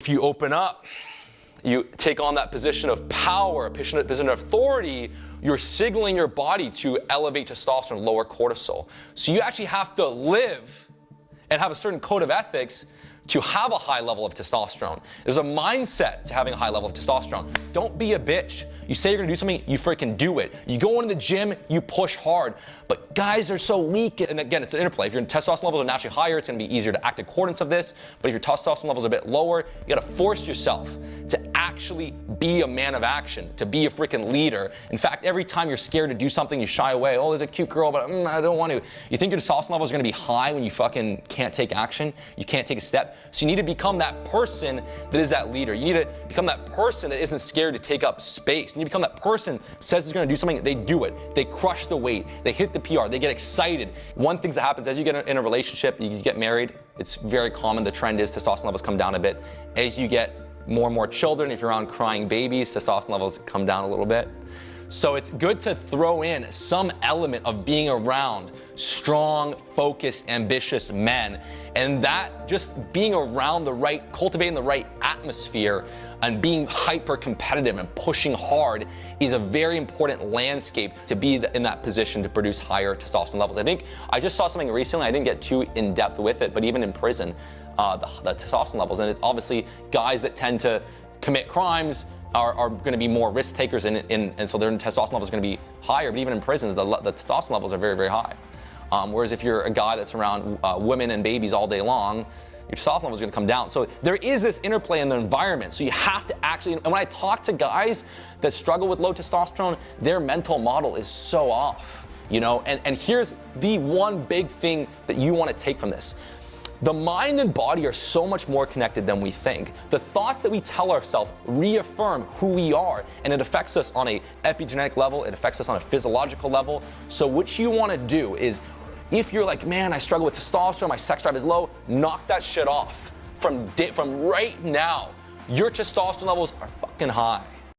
If you open up, you take on that position of power, a position of authority, you're signaling your body to elevate testosterone, lower cortisol. So you actually have to live and have a certain code of ethics to have a high level of testosterone. There's a mindset to having a high level of testosterone. Don't be a bitch. You say you're gonna do something, you freaking do it. You go into the gym, you push hard. But guys are so weak, and again, it's an interplay. If your testosterone levels are naturally higher, it's gonna be easier to act in accordance of this. But if your testosterone levels are a bit lower, you gotta force yourself to actually be a man of action, to be a freaking leader. In fact, every time you're scared to do something, you shy away. Oh, there's a cute girl, but I don't want to. You think your testosterone levels are gonna be high when you fucking can't take action, you can't take a step. So you need to become that person that is that leader. You need to become that person that isn't scared to take up space. You need to become that person that says it's gonna do something, they do it. They crush the weight, they hit the PR, they get excited. One thing that happens as you get in a relationship, you get married, it's very common, the trend is testosterone levels come down a bit. As you get more and more children, if you're around crying babies, testosterone levels come down a little bit. So it's good to throw in some element of being around strong, focused, ambitious men. And that just being around cultivating the right atmosphere and being hyper competitive and pushing hard is a very important landscape to be in that position to produce higher testosterone levels. I think I just saw something recently, I didn't get too in depth with it, but even in prison, the testosterone levels, and it's obviously guys that tend to commit crimes are going to be more risk takers, and so their testosterone levels are going to be higher. But even in prisons, the testosterone levels are very, very high. Whereas if you're a guy that's around women and babies all day long, your testosterone level is going to come down. So there is this interplay in the environment. So you have to actually, and when I talk to guys that struggle with low testosterone, their mental model is so off, you know. And here's the one big thing that you want to take from this. The mind and body are so much more connected than we think. The thoughts that we tell ourselves reaffirm who we are, and it affects us on a epigenetic level, it affects us on a physiological level. So what you want to do is, if you're like, man, I struggle with testosterone, my sex drive is low, knock that shit off. From right now, your testosterone levels are fucking high.